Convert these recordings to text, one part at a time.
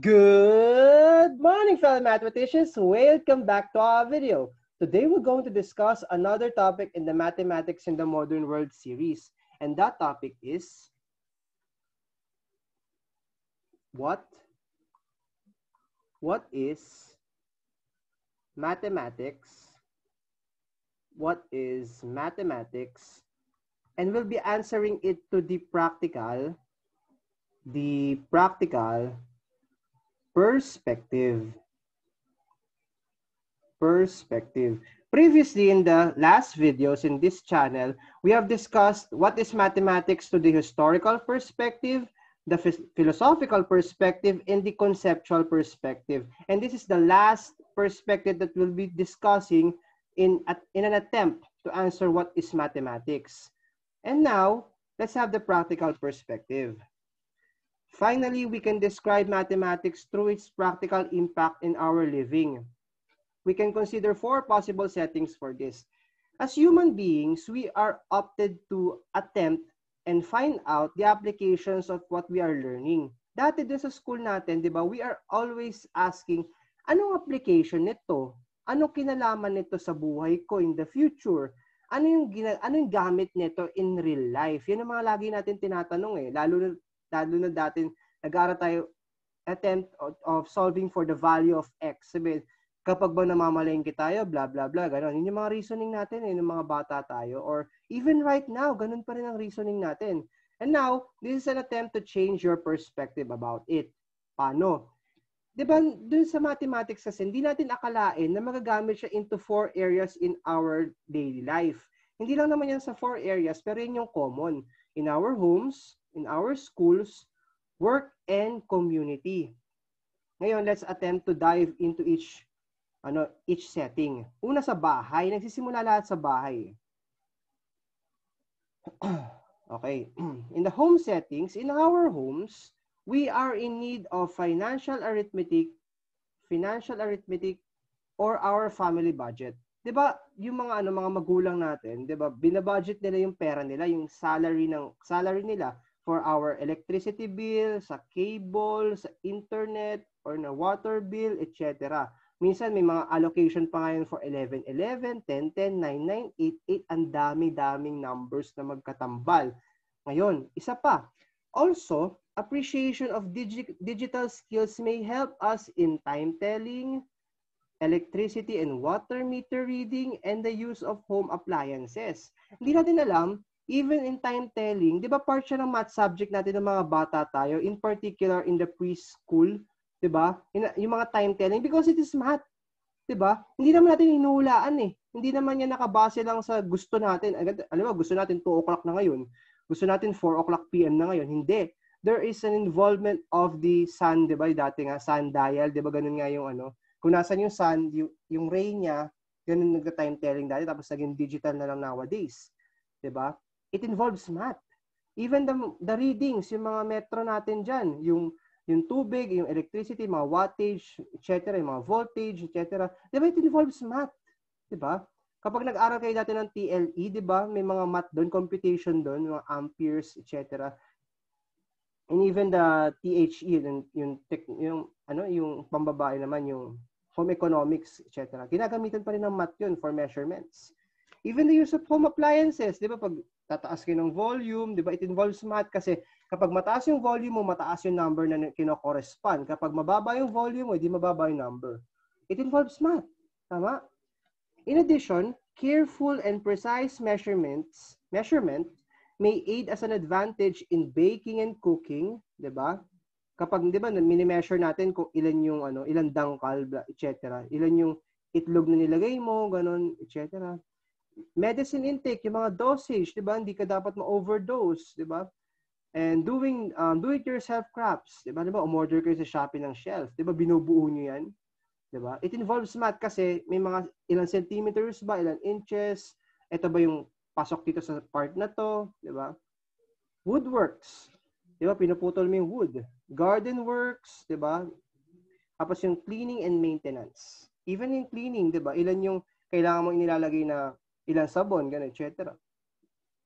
Good morning, fellow mathematicians. Welcome back to our video. Today, we're going to discuss another topic in the Mathematics in the Modern World series. And that topic is what is mathematics? What is mathematics? And we'll be answering it to the practical perspective. Previously, in the last videos in this channel, we have discussed what is mathematics to the historical perspective, the philosophical perspective, and the conceptual perspective. And this is the last perspective that we'll be discussing in an attempt to answer what is mathematics. And now, let's have the practical perspective. Finally, we can describe mathematics through its practical impact in our living. We can consider 4 possible settings for this. As human beings, we are opted to attempt and find out the applications of what we are learning. Dati din sa school natin, di ba, we are always asking, anong application nito? Anong kinalaman nito sa buhay ko in the future? Ano yung gamit nito in real life? Yan ang mga lagi natin tinatanong eh. Lalo na dati, nag-aaral tayo attempt of solving for the value of x. Sabi, kapag ba namamalengke tayo, blah, blah, blah, gano'n. Yun yung mga reasoning natin, yung mga bata tayo. Or even right now, ganun pa rin ang reasoning natin. And now, this is an attempt to change your perspective about it. Paano? Diba, dun sa mathematics kasi, hindi natin akalain na magagamit siya into 4 areas in our daily life. Hindi lang naman yan sa 4 areas, pero yun yung common. In our homes, in our schools, work, and community. Ngayon, let's attempt to dive into each setting. Una sa bahay, nagsisimula lahat sa bahay. Okay. In the home settings, in our homes, we are in need of financial arithmetic or our family budget. 'Di ba? Yung mga mga magulang natin, 'di ba? Binabudget nila yung pera nila, yung salary nila for our electricity bill, sa cable, sa internet, or na water bill, etc. Minsan may mga allocation pa ngayon for 11-11, 10-10, 9-9, 8-8, ang dami-daming numbers na magkatambal. Ngayon, isa pa. Also, appreciation of digital skills may help us in time telling, electricity and water meter reading, and the use of home appliances. Hindi natin alam, even in time telling, di ba part siya ng math subject natin ng mga bata tayo, in particular in the preschool, di ba? Yung mga time telling, because it is math. Di ba? Hindi naman natin hinuhulaan eh. Hindi naman yan nakabase lang sa gusto natin. Alam mo, gusto natin 2 o'clock na ngayon. Gusto natin 4 o'clock p.m. na ngayon. Hindi. There is an involvement of the sun, di ba? Dati nga, sundial, di ba? Ganun nga yung kung nasan yung sun, yung ray niya, ganun nagka-time telling dati, tapos naging digital na lang nowadays. Di ba? It involves math. Even the readings, yung mga metro natin dyan, yung tubig, yung electricity, mga wattage, etc., yung mga voltage, etc. Di ba? It involves math. Di ba? Kapag nag-aral kayo dati ng TLE, di ba? May mga math doon, computation doon, mga amperes, etc. And even the THE, yung pambabae naman, yung home economics, etc. Ginagamitan pa rin ng math yun for measurements. Even the use of home appliances, di ba? Pag tataas kayo ng volume, di ba? It involves math kasi kapag mataas yung volume mo, mataas yung number na kino-correspond. Kapag mababa yung volume mo, hindi mababa yung number. It involves math. Tama? In addition, careful and precise measurement may aid as an advantage in baking and cooking, 'di ba? Kapag 'di ba, mini-measure natin kung ilan yung ilan dangkal, etc. Ilan yung itlog na nilagay mo, ganun, etc. Medicine intake, yung mga dosage, 'di ba? Hindi ka dapat ma-overdose, 'di ba? And doing do-it-yourself crafts, 'di ba? Umorder kayo sa Shopee ng shelf, 'di ba? Binubuo niyo 'yan. Diba? It involves math kasi may mga ilang centimeters ba, ilang inches, ito ba yung pasok dito sa part na to, diba? Woodworks, diba? Pinuputol mo yung wood. Garden works, diba? Tapos yung cleaning and maintenance. Even in cleaning, diba? Ilan yung kailangan mo inilalagay na ilang sabon, gano'n, etc.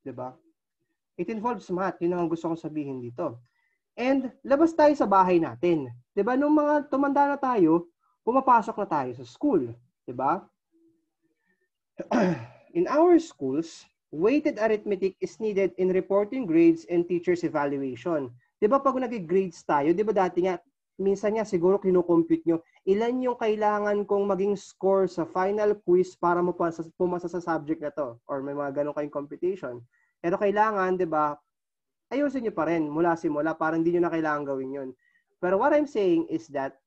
Diba? It involves math. Yun ang gusto kong sabihin dito. And labas tayo sa bahay natin. 'Di ba? Nung mga tumanda na tayo, pumapasok na tayo sa school. 'Di ba? In our schools, weighted arithmetic is needed in reporting grades and teachers' evaluation. 'Di ba pag nag-grades tayo, 'di ba dati nga, minsan nga siguro kino-compute nyo, ilan yung kailangan kong maging score sa final quiz para pumasa sa subject na to? Or may mga ganun kayong computation. Pero kailangan, 'di ba, ayusin nyo pa rin mula simula para hindi nyo na kailangan gawin yun. Pero what I'm saying is that,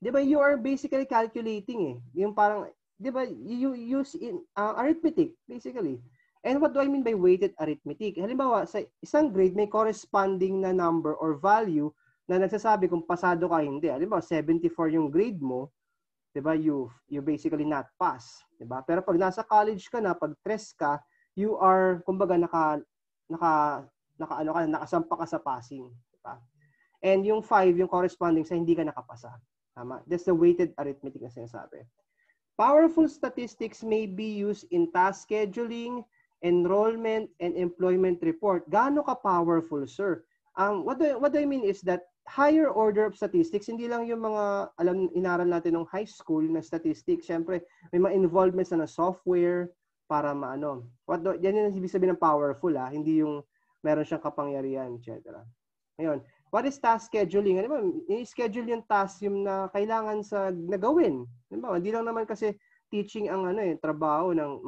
di ba, you are basically calculating eh. Yung parang, di ba, you use in arithmetic, basically. And what do I mean by weighted arithmetic? Halimbawa, sa isang grade, may corresponding na number or value na nagsasabi kung pasado ka hindi. Halimbawa, 74 yung grade mo, di ba, you basically not pass. Di ba? Pero pag nasa college ka na, pag tres ka, you are, kumbaga, nakasampa ka sa passing. Diba? And yung 5, yung corresponding sa hindi ka nakapasa. Tama? That's the weighted arithmetic na sinasabi. Powerful statistics may be used in task scheduling, enrollment, and employment report. Gaano ka powerful, sir? What do I mean is that higher order of statistics, hindi lang yung mga inaral natin ng high school na statistics. Siyempre, may mga involvements na software para maano. Yan yung ibig sabihin ng powerful, hindi yung meron siyang kapangyarihan, etc. Ngayon, what is task scheduling? Ano ba, i-schedule yung task yung na kailangan sa nagawin. Hindi lang naman kasi teaching ang trabaho ng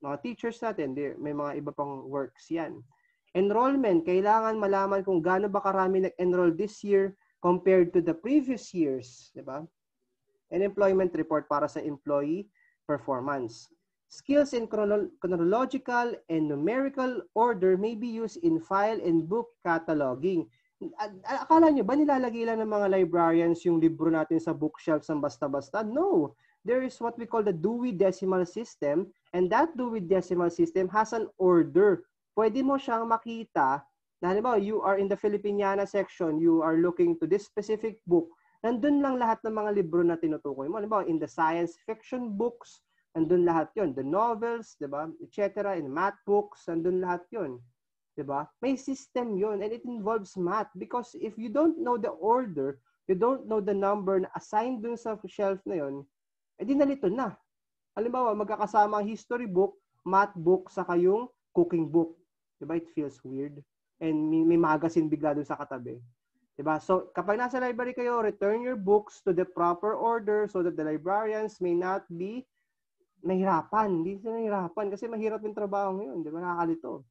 mga teachers natin. May mga iba pang works yan. Enrollment, kailangan malaman kung gaano ba karami nag-enroll this year compared to the previous years, di ba? And employment report para sa employee performance. Skills in chronological and numerical order may be used in file and book cataloging. Akala nyo ba nilalagay lang ng mga librarians yung libro natin sa bookshelves ng basta-basta? No. There is what we call the Dewey Decimal System, and that Dewey Decimal System has an order. Pwede mo siyang makita na halimbawa, you are in the Filipiniana section, you are looking to this specific book, nandun lang lahat ng mga libro na tinutukoy mo. Halimbawa, in the science fiction books, nandun lahat yon, the novels, diba, etc., in math books, nandun lahat yon, diba? May system yon, and it involves math because if you don't know the order, you don't know the number na assigned dun sa shelf na yon, edi nalito na. Halimbawa, magkakasama ang history book, math book, saka yung cooking book. Diba? It feels weird. And may magazine bigla dun sa katabi. Diba? So, kapag nasa library kayo, return your books to the proper order so that the librarians may not be nahirapan. Hindi sila nahirapan kasi mahirap yung trabaho ngayon. Di ba? Nakakalito.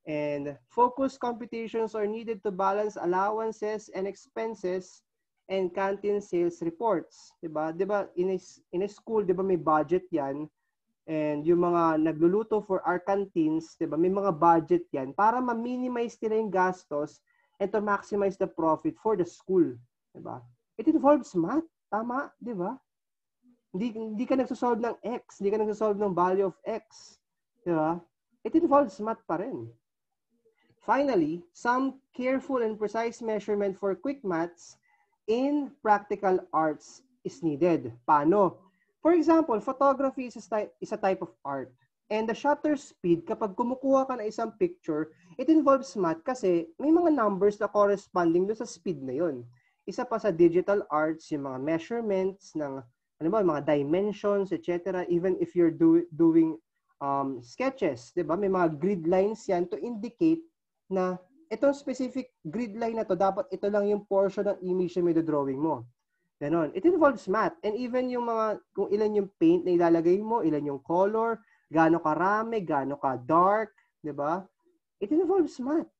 And focus computations are needed to balance allowances and expenses and canteen sales reports. Di ba? Di ba? In a school, di ba may budget yan? And yung mga nagluluto for our canteens, di ba? May mga budget yan para ma-minimize nila yung gastos and to maximize the profit for the school. Di ba? It involves math. Tama? Di ba? Hindi ka nagsosolve ng X, hindi ka nagsosolve ng value of X. Di ba? It involves math pa rin. Finally, some careful and precise measurement for quick maths in practical arts is needed. Paano? For example, photography is a type of art. And the shutter speed, kapag kumukuha ka ng isang picture, it involves math kasi may mga numbers na corresponding doon sa speed na yun. Isa pa sa digital arts, yung mga measurements ng mga dimensions, etc. Even if you're doing sketches, di ba? May mga grid lines yan to indicate na itong specific grid line na to, dapat ito lang yung portion ng image na may drawing mo. Ganon. It involves math. And even yung kung ilan yung paint na ilalagay mo, ilan yung color, gaano karami, gaano ka dark, di ba? It involves math.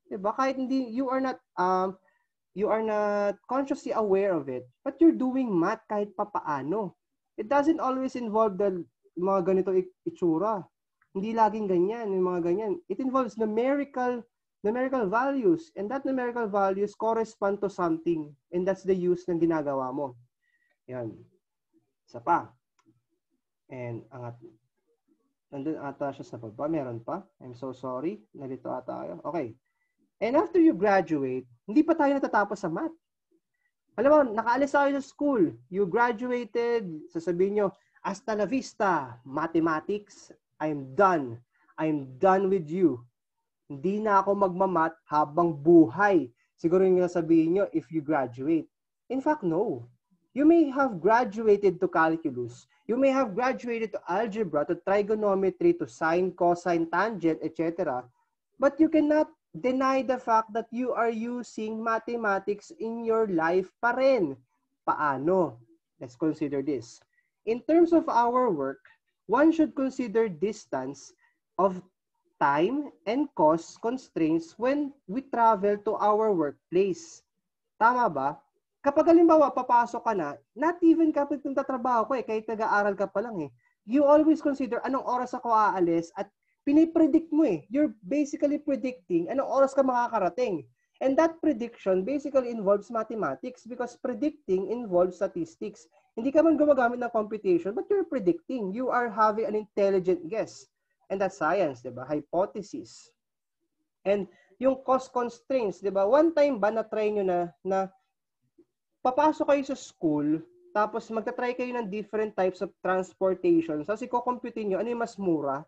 Di ba? Kahit hindi, you are not consciously aware of it, but you're doing math kahit papaano. It doesn't always involve the mga ganito itsura. Hindi laging ganyan, yung mga ganyan. It involves numerical values, and that numerical values correspond to something, and that's the use ng ginagawa mo. Yan. Isa pa. And nandun ata siya sa baba. Meron pa. I'm so sorry. Nalito ata tayo. Okay. And after you graduate, hindi pa tayo natatapos sa math. Alam mo, nakaalis tayo sa school. You graduated, sasabihin nyo, hasta la vista, mathematics, I'm done. I'm done with you. Hindi na ako magmamat habang buhay. siguro yung sabihin nyo, if you graduate. In fact, no. You may have graduated to calculus. You may have graduated to algebra, to trigonometry, to sine, cosine, tangent, etc. But you cannot deny the fact that you are using mathematics in your life pa rin. Paano? Let's consider this. In terms of our work, one should consider distance of time and cost constraints when we travel to our workplace. Tama ba? Kapag halimbawa, papasok ka na, not even kapag nagtatrabaho ko kahit nag-aaral ka pa lang you always consider anong oras ako aalis at pinipredict mo You're basically predicting anong oras ka makakarating. And that prediction basically involves mathematics because predicting involves statistics. Hindi ka man gumagamit ng computation, but you're predicting. You are having an intelligent guess. And that's science, diba? Hypothesis. And yung cost constraints, diba? One time ba na-try nyo na papasok kayo sa school, tapos magta-try kayo ng different types of transportation. So, i-compute nyo, ano yung mas mura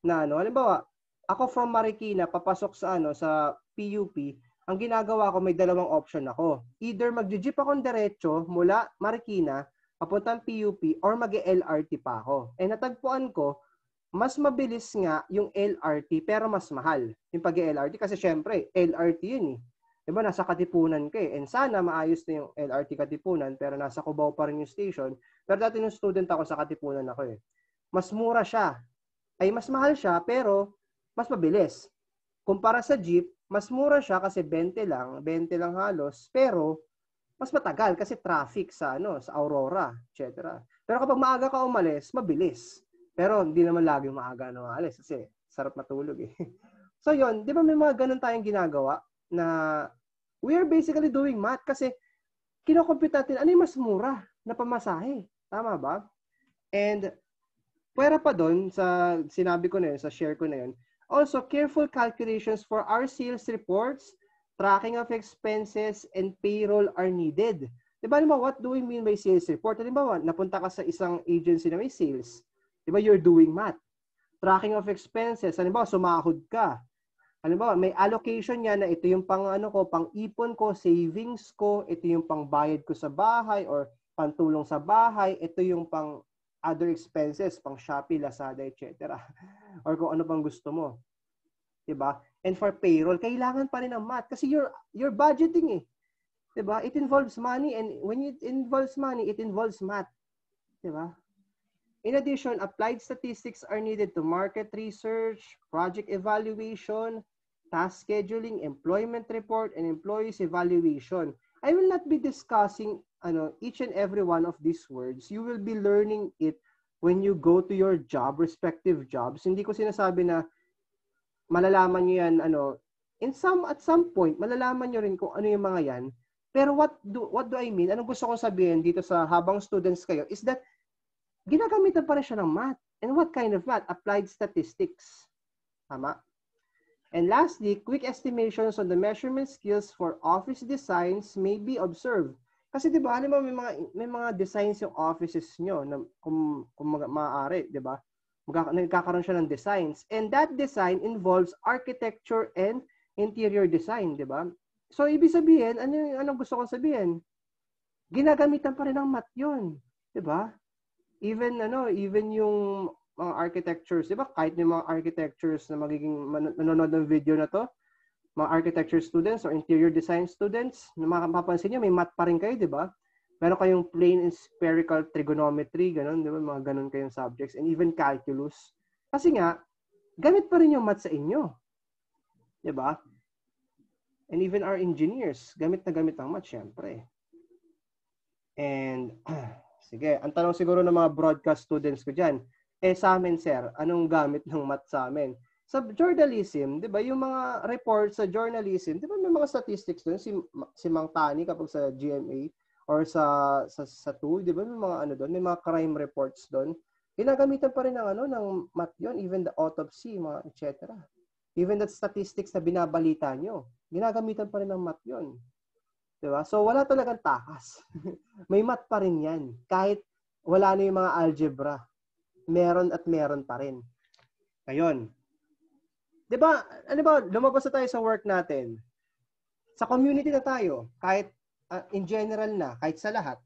na halimbawa, ako from Marikina, papasok sa sa PUP, ang ginagawa ko, may dalawang option ako. Either mag-jeep akong diretso mula Marikina, papuntang PUP, or mag-LRT pa ako. Eh, natagpuan ko, mas mabilis nga yung LRT, pero mas mahal yung pag-LRT. Kasi syempre, LRT yun Diba, nasa Katipunan ka And sana maayos na yung LRT Katipunan, pero nasa Cubao pa rin yung station. Pero dati nung student ako, sa Katipunan ako Mas mura siya. Ay, mas mahal siya, pero mas mabilis. Kumpara sa jeep, mas mura siya kasi 20 lang halos, pero mas matagal kasi traffic sa sa Aurora, etc. Pero kapag maaga ka umalis, mabilis. Pero hindi naman laging maaga na umalis kasi sarap matulog So yon, 'di ba may mga ganun tayong ginagawa na we are basically doing math kasi kino-compute natin ano yung mas mura na pamasahe. Tama ba? And pwera pa doon sa sinabi ko na yun, sa share ko na yun, also, careful calculations for our sales reports, tracking of expenses, and payroll are needed. Diba, what do we mean by sales report? Halimbawa, napunta ka sa isang agency na may sales. Diba, you're doing math. Tracking of expenses. Halimbawa, sumahod ka. Halimbawa, may allocation niya na ito yung pang pang ipon ko, savings ko, ito yung pang bayad ko sa bahay or pantulong sa bahay, ito yung pang other expenses, pang Shopee, Lazada, etc. Or kung ano pang gusto mo. Diba? And for payroll, kailangan pa rin ng math kasi you're budgeting Diba? It involves money and when it involves money, it involves math. Diba? In addition, applied statistics are needed to market research, project evaluation, task scheduling, employment report, and employees evaluation. I will not be discussing each and every one of these words. You will be learning it when you go to your job, respective jobs. Hindi ko sinasabi na malalaman nyo yan, at some point, malalaman nyo rin kung ano yung mga yan. Pero what do I mean? Anong gusto kong sabihin dito sa habang students kayo is that ginagamitan pa rin siya ng math. And what kind of math? Applied statistics. Tama? And lastly, quick estimations on the measurement skills for office designs may be observed. Kasi 'di ba, may mga designs yung offices nyo na kung maaari, 'di ba? Nagkakaroon siya ng designs. And that design involves architecture and interior design, 'di ba? So ibig sabihin, anong gusto kong sabihin? Ginagamitan pa rin ng math 'yun, 'di ba? Even yung mga architectures, di ba? Kahit yung mga architectures na magiging manonood ng video na to, mga architecture students or interior design students, na mapapansin nyo, may math pa rin kayo, di ba? Meron kayong plane and spherical trigonometry, ganun, di ba? Mga ganun kayong subjects, and even calculus. Kasi nga, gamit pa rin yung math sa inyo. Di ba? And even our engineers, gamit na gamit ang math, syempre. And, sige, ang tanong siguro ng mga broadcast students ko dyan, sa amin, sir, anong gamit ng math sa amin? Sa journalism, di ba, yung mga reports sa journalism, di ba may mga statistics doon, si Mang Tani kapag sa GMA, or sa TU, di ba, may mga doon, may mga crime reports doon. Ginagamitan pa rin ng math yun, even the autopsy, mga etc. Even the statistics na binabalita nyo, ginagamitan pa rin ng math yun. Di ba? So, wala talagang takas. May math pa rin yan. Kahit wala na yung mga algebra. Meron at meron pa rin. Ayun. 'Di ba? Lumabas na tayo sa work natin. Sa community na tayo, kahit in general na, kahit sa lahat,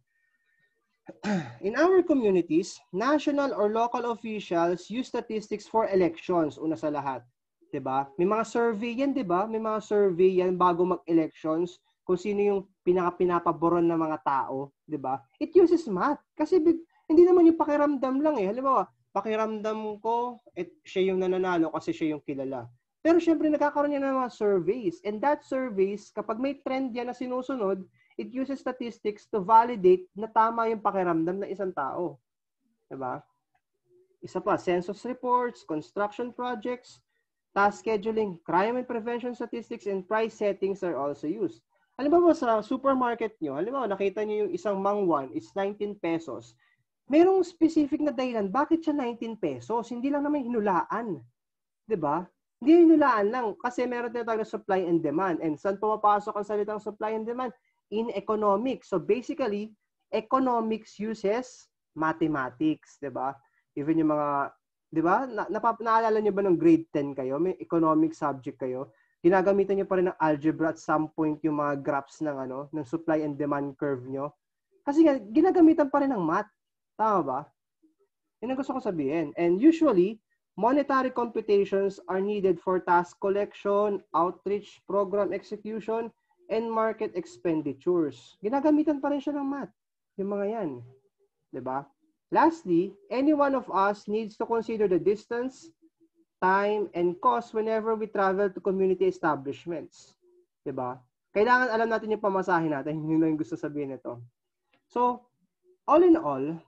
in our communities, national or local officials use statistics for elections, una sa lahat. 'Di ba? May mga survey yan, 'di ba? May mga survey yan bago mag-elections kung sino yung pinapaboron ng mga tao, 'di ba? It uses math kasi hindi naman yung pakiramdam lang eh. Halimbawa, pakiramdam ko siya yung nananalo kasi siya yung kilala. Pero syempre nagkakaroon yan ng mga surveys, and that surveys, kapag may trend yan na sinusunod, it uses statistics to validate na tama yung pakiramdam ng isang tao. 'Di ba? Isa pa, census reports, construction projects, task scheduling, crime and prevention statistics, and price settings are also used. Halimbawa sa supermarket nyo, halimbawa nakita nyo yung isang mangwan is 19 pesos. Merong specific na dahilan, bakit siya 19 pesos? Hindi lang naman hinulaan. 'Di ba? Hindi hinulaan lang kasi meron tinatawag na supply and demand. And saan pumapasok ang salitang supply and demand? In economics. So basically, economics uses mathematics, 'di ba? Even yung mga, 'di ba? Naalala niyo ba ng grade 10 kayo? May economic subject kayo. Ginagamitan niyo pa rin ng algebra at some point yung mga graphs ng ng supply and demand curve niyo. Kasi nga ginagamitan pa rin ng math. Tama ba? Yun ang gusto ko sabihin. And usually, monetary computations are needed for task collection, outreach, program execution, and market expenditures. Ginagamitan pa rin siya ng math. Yung mga yan. 'Di ba? Lastly, any one of us needs to consider the distance, time, and cost whenever we travel to community establishments. 'Di ba? Kailangan alam natin yung pamasahe natin. Yun lang yung gusto sabihin nito. So, all in all,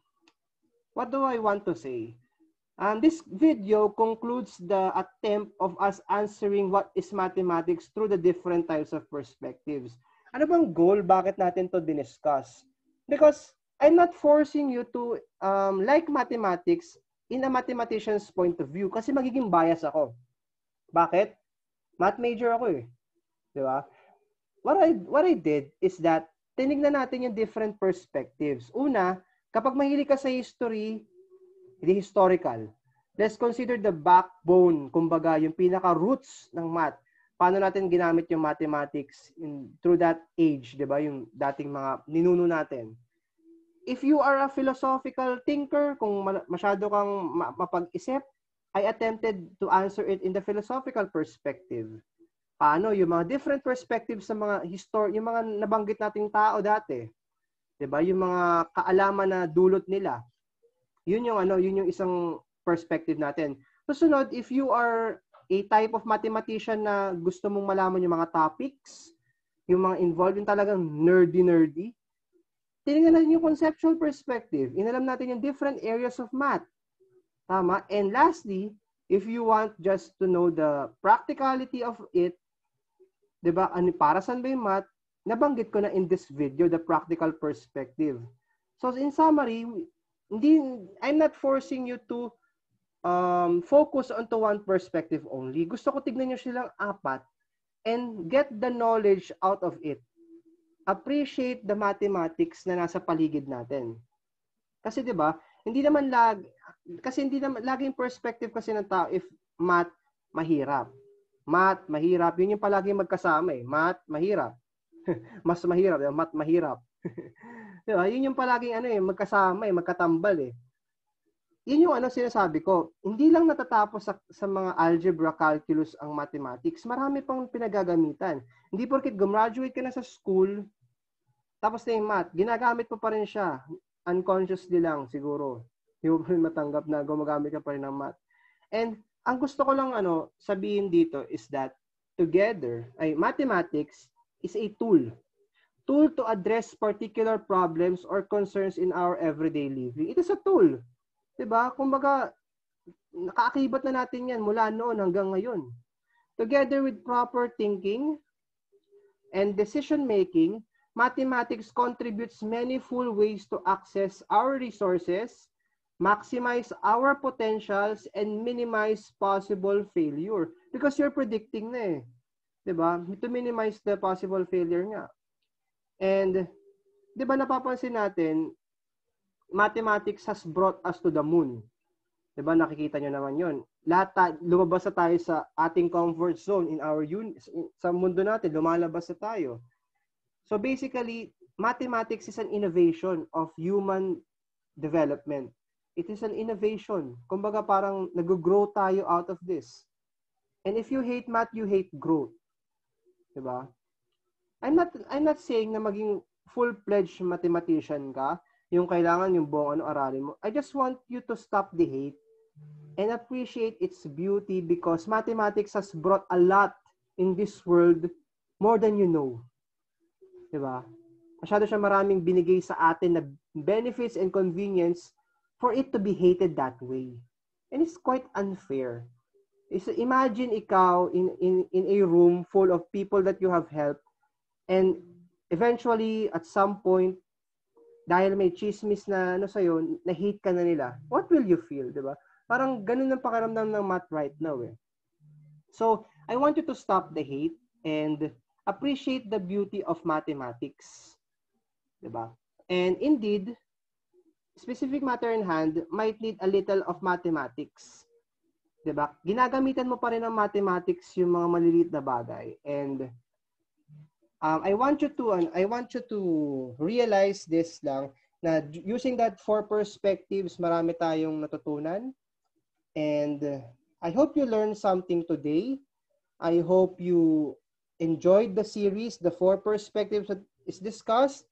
what do I want to say? This video concludes the attempt of us answering what is mathematics through the different types of perspectives. Ano bang goal? Bakit natin to diniscuss? Because I'm not forcing you to like mathematics in a mathematician's point of view kasi magiging bias ako. Bakit? Math major ako eh. Di ba? What I did is that tinignan natin yung different perspectives. Una, kapag mahilig ka sa history, hindi historical. Let's consider the backbone, kumbaga, yung pinaka-roots ng math. Paano natin ginamit yung mathematics through that age, di ba? Yung dating mga ninuno natin. If you are a philosophical thinker, kung masyado kang mapag-isip, I attempted to answer it in the philosophical perspective. Paano? Yung mga different perspectives sa mga yung mga nabanggit nating tao dati. Di ba? Yung mga kaalaman na dulot nila. Yun yung isang perspective natin. Susunod, if you are a type of mathematician na gusto mong malaman yung mga topics, yung mga involved, yung talagang nerdy, tinignan natin yung conceptual perspective. Inalam natin yung different areas of math. Tama? And lastly, if you want just to know the practicality of it, di ba, para saan ba yung math, nabanggit ko na in this video, the practical perspective. So in summary, I'm not forcing you to focus onto one perspective only. Gusto ko tignan nyo silang apat and get the knowledge out of it. Appreciate the mathematics na nasa paligid natin. Kasi 'di ba, hindi naman laging perspective kasi ng tao if math mahirap. Math mahirap, yun yung palaging magkasama eh. Math mahirap. Mas mahirap, math mahirap. Diba? Yun yung palaging magkasama eh, magkatambal eh. Yun yung sinasabi ko. Hindi lang natatapos sa mga algebra, calculus ang mathematics. Marami pang pinagagamitan. Hindi porket gumraduate ka na sa school, tapos na yung math, ginagamit mo pa rin siya. Unconsciously lang siguro. Hindi mo pa rin matanggap na gumagamit ka pa rin ng math. And ang gusto ko lang sabihin dito is that mathematics is a tool to address particular problems or concerns in our everyday living. It is a tool. Diba? Kumbaga, nakaakibat na natin yan mula noon hanggang ngayon. Together with proper thinking and decision-making, mathematics contributes many full ways to access our resources, maximize our potentials, and minimize possible failure. Because you're predicting na eh. Diba? To minimize the possible failure nga. And, di ba napapansin natin, mathematics has brought us to the moon. Diba, nakikita nyo naman yun. Lumabas na tayo sa ating comfort zone in our sa mundo natin, lumalabas na tayo. So basically, mathematics is an innovation of human development. It is an innovation. Kumbaga parang nag-grow tayo out of this. And if you hate math, you hate growth. Diba? I'm not saying na maging full-fledged mathematician ka, yung kailangan yung buong aralin mo. I just want you to stop the hate and appreciate its beauty because mathematics has brought a lot in this world more than you know. Diba? Masyado siya maraming binigay sa atin na benefits and convenience for it to be hated that way. And it's quite unfair. Imagine ikaw in a room full of people that you have helped and eventually at some point dahil may chismis na sa'yo, na-hate ka na nila. What will you feel, di ba? Parang ganun ang pakiramdam ng math right now eh. So, I want you to stop the hate and appreciate the beauty of mathematics. Di ba? And indeed, specific matter in hand might need a little of mathematics. Di ba? Ginagamitan mo pa rin ng mathematics yung mga maliliit na bagay. And I want you to realize this lang na using that 4 perspectives, marami tayong natutunan. And I hope you learned something today. I hope you enjoyed the series, the 4 perspectives that is discussed.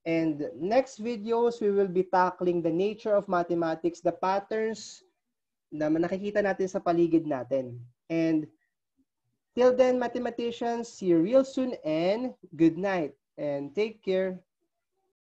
And next videos, we will be tackling the nature of mathematics, the patterns na nakikita natin sa paligid natin. And till then, mathematicians, see you real soon and good night and take care.